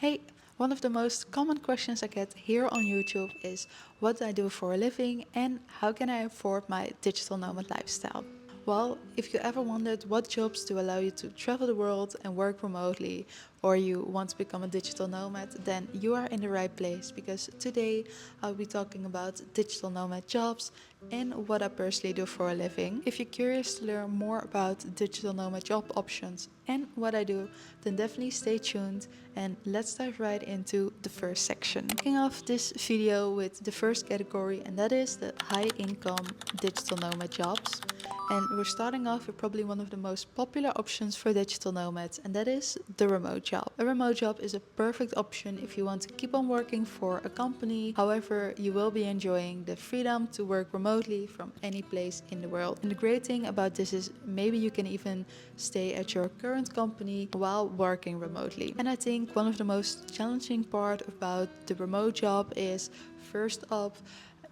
Hey, one of the most common questions I get here on YouTube is what do I do for a living and how can I afford my digital nomad lifestyle? Well, if you ever wondered what jobs do allow you to travel the world and work remotely, or you want to become a digital nomad, then you are in the right place because today I'll be talking about digital nomad jobs and what I personally do for a living. If you're curious to learn more about digital nomad job options and what I do, then definitely stay tuned and let's dive right into the first section. Kicking off this video with the first category, and that is the high income digital nomad jobs. And we're starting off with probably one of the most popular options for digital nomads, and that is the remote job. A remote job is a perfect option if you want to keep on working for a company. However, you will be enjoying the freedom to work remotely from any place in the world. And the great thing about this is maybe you can even stay at your current company while working remotely. And I think one of the most challenging part about the remote job is, first up,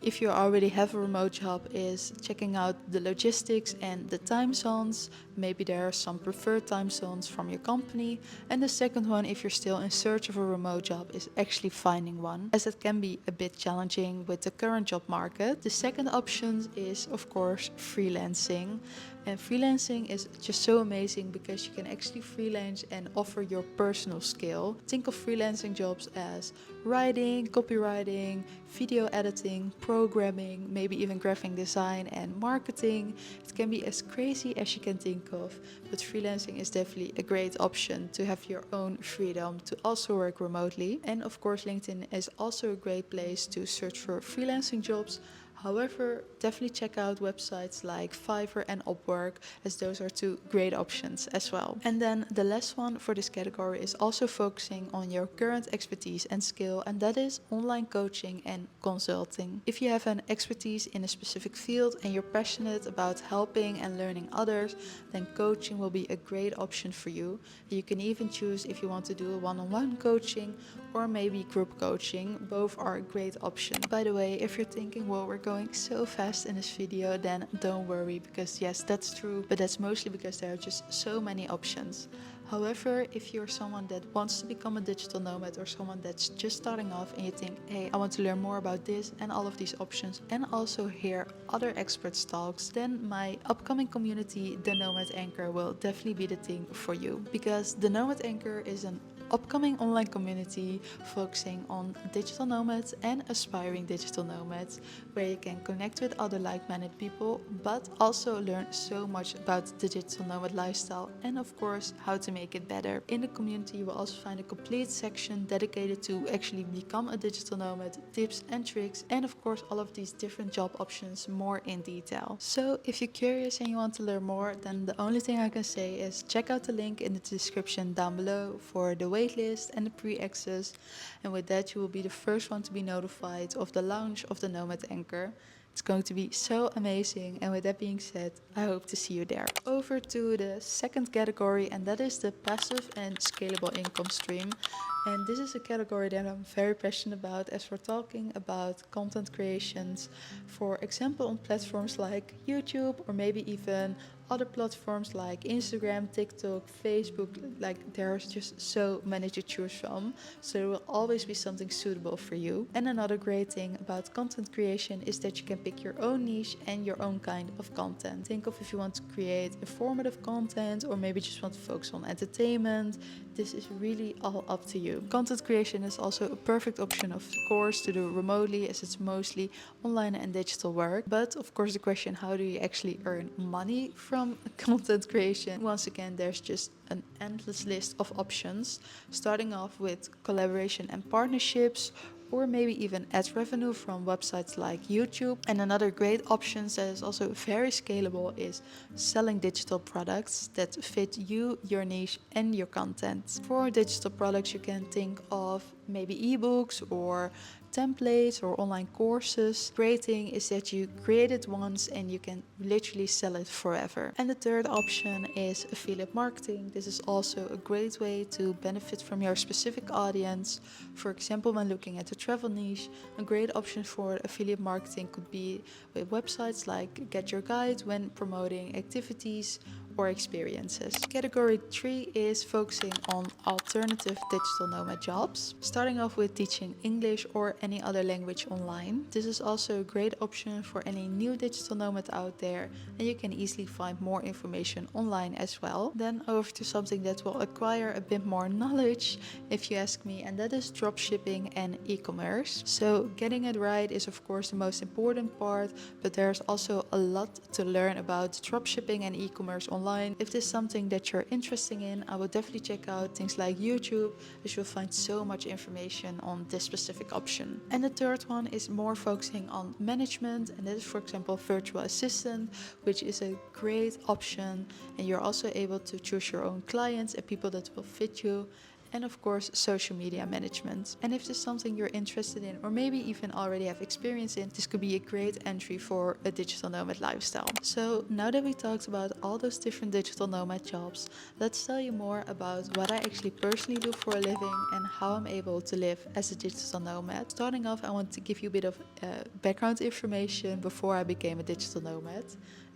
if you already have a remote job, is checking out the logistics and the time zones. Maybe there are some preferred time zones from your company. And the second one, if you're still in search of a remote job, is actually finding one, as it can be a bit challenging with the current job market. The second option is, of course, freelancing. And freelancing is just so amazing because you can actually freelance and offer your personal skill. Think of freelancing jobs as writing, copywriting, video editing, programming, maybe even graphic design and marketing. It can be as crazy as you can think of, but freelancing is definitely a great option to have your own freedom to also work remotely. And of course, LinkedIn is also a great place to search for freelancing jobs. However, definitely check out websites like Fiverr and Upwork, as those are two great options as well. And then the last one for this category is also focusing on your current expertise and skill, and that is online coaching and consulting. If you have an expertise in a specific field and you're passionate about helping and learning others, then coaching will be a great option for you. You can even choose if you want to do a one-on-one coaching or maybe group coaching. Both are great options. By the way, if you're thinking, well, we're going so fast in this video, then don't worry, because yes, that's true, but that's mostly because there are just so many options. However, if you're someone that wants to become a digital nomad or someone that's just starting off and you think, hey, I want to learn more about this and all of these options and also hear other experts talks, then my upcoming community, the Nomad Anchor, will definitely be the thing for you. Because the Nomad Anchor is an upcoming online community focusing on digital nomads and aspiring digital nomads, where you can connect with other like-minded people but also learn so much about the digital nomad lifestyle and of course how to make it better. In the community you will also find a complete section dedicated to actually become a digital nomad, tips and tricks, and of course all of these different job options more in detail. So if you're curious and you want to learn more, then the only thing I can say is check out the link in the description down below for the waitlist and the pre-access, and with that you will be the first one to be notified of the launch of the Nomad Anchor. It's going to be so amazing, and with that being said, I hope to see you there. Over to the second category, and that is the passive and scalable income stream. And this is a category that I'm very passionate about, as we're talking about content creations, for example on platforms like YouTube or maybe even other platforms like Instagram, TikTok, Facebook. Like, there's just so many to choose from, so there will always be something suitable for you. And another great thing about content creation is that you can pick your own niche and your own kind of content. Think of if you want to create informative content or maybe just want to focus on entertainment. This is really all up to you. Content creation is also a perfect option, of course, to do remotely, as it's mostly online and digital work. But of course the question, how do you actually earn money from content creation? Once again, there's just an endless list of options, starting off with collaboration and partnerships, or maybe even ad revenue from websites like YouTube. And another great option that is also very scalable is selling digital products that fit you, your niche and your content. For digital products you can think of maybe ebooks or templates or online courses. Great thing is that you create it once and you can literally sell it forever. And the third option is affiliate marketing. This is also a great way to benefit from your specific audience. For example, when looking at the travel niche, a great option for affiliate marketing could be with websites like Get Your Guide when promoting activities, or experiences. Category 3 is focusing on alternative digital nomad jobs, starting off with teaching English or any other language online. This is also a great option for any new digital nomad out there, and you can easily find more information online as well. Then over to something that will acquire a bit more knowledge, if you ask me, and that is dropshipping and e-commerce. So getting it right is of course the most important part, but there's also a lot to learn about dropshipping and e-commerce online. If this is something that you're interested in, I would definitely check out things like YouTube, as you'll find so much information on this specific option. And the third one is more focusing on management, and that is for example virtual assistant, which is a great option, and you're also able to choose your own clients and people that will fit you. And of course social media management. And if this is something you're interested in or maybe even already have experience in, this could be a great entry for a digital nomad lifestyle. So now that we talked about all those different digital nomad jobs, let's tell you more about what I actually personally do for a living and how I'm able to live as a digital nomad. Starting off, I want to give you a bit of background information before I became a digital nomad,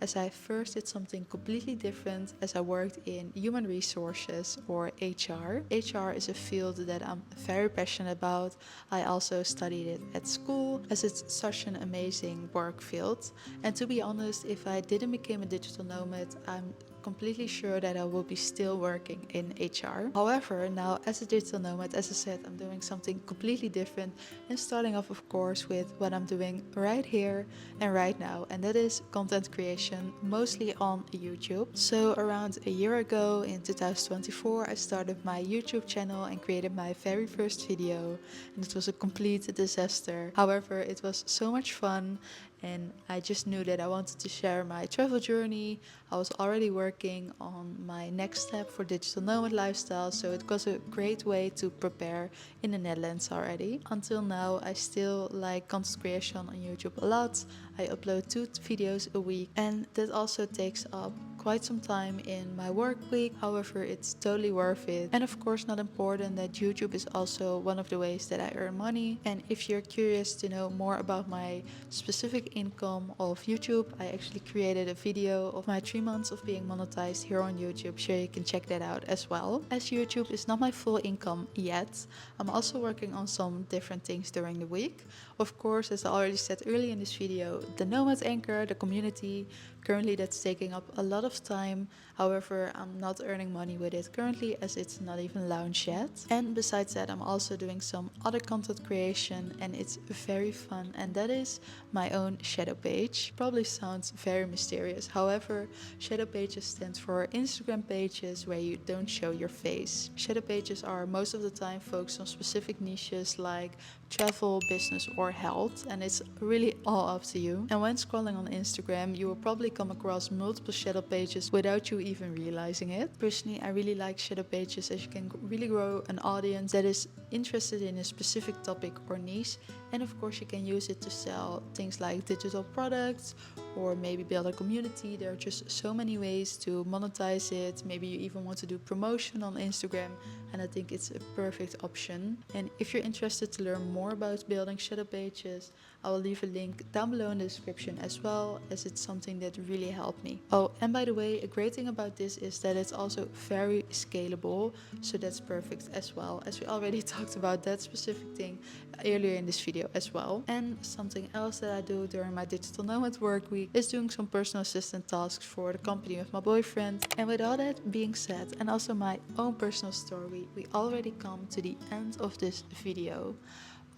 as I first did something completely different, as I worked in human resources or HR. HR is a field that I'm very passionate about. I also studied it at school, as it's such an amazing work field. And to be honest, if I didn't become a digital nomad, I'm completely sure that I will be still working in HR. However, now as a digital nomad, as I said, I'm doing something completely different, and starting off of course with what I'm doing right here and right now, and that is content creation, mostly on YouTube. So around a year ago in 2024, I started my YouTube channel and created my very first video, and it was a complete disaster. However, it was so much fun, and I just knew that I wanted to share my travel journey. I was already working on my next step for digital nomad lifestyle, so it was a great way to prepare in the Netherlands already. Until now, I still like content creation on YouTube a lot. I upload 2 videos a week, and that also takes up quite some time in my work week. However, it's totally worth it. And of course, not important that YouTube is also one of the ways that I earn money. And if you're curious to know more about my specific income of YouTube, I actually created a video of my 3 months of being monetized here on YouTube, so you can check that out as well. As YouTube is not my full income yet, I'm also working on some different things during the week. Of course, as I already said earlier in this video, the Nomad Anchor, the community, currently that's taking up a lot of time. However, I'm not earning money with it currently, as it's not even launched yet. And besides that, I'm also doing some other content creation, and it's very fun, and that is my own shadow page. Probably sounds very mysterious. However, shadow pages stand for Instagram pages where you don't show your face. Shadow pages are most of the time focused on specific niches like travel, business or health, and it's really all up to you. And when scrolling on Instagram, you will probably come across multiple shadow pages without you even realizing it. Personally, I really like shadow pages, as you can really grow an audience that is interested in a specific topic or niche, and of course you can use it to sell things like digital products or maybe build a community. There are just so many ways to monetize it. Maybe you even want to do promotion on Instagram, and I think it's a perfect option. And if you're interested to learn more about building shadow pages, I will leave a link down below in the description as well, as it's something that really helped me. Oh, and by the way, a great thing about this is that it's also very scalable, so that's perfect as well, as we already talked about that specific thing earlier in this video as well. And something else that I do during my digital nomad work week is doing some personal assistant tasks for the company of my boyfriend. And with all that being said, and also my own personal story, we already come to the end of this video.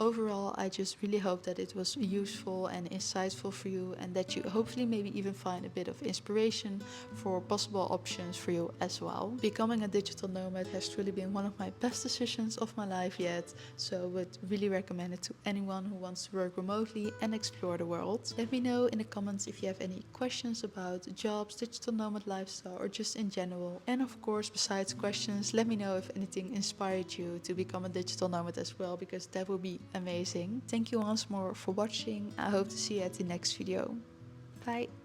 Overall, I just really hope that it was useful and insightful for you, and that you hopefully maybe even find a bit of inspiration for possible options for you as well. Becoming a digital nomad has truly been one of my best decisions of my life yet, so I would really recommend it to anyone who wants to work remotely and explore the world. Let me know in the comments if you have any questions about jobs, digital nomad lifestyle, or just in general. And of course, besides questions, let me know if anything inspired you to become a digital nomad as well, because that would be amazing. Thank you once more for watching. I hope to see you at the next video. Bye.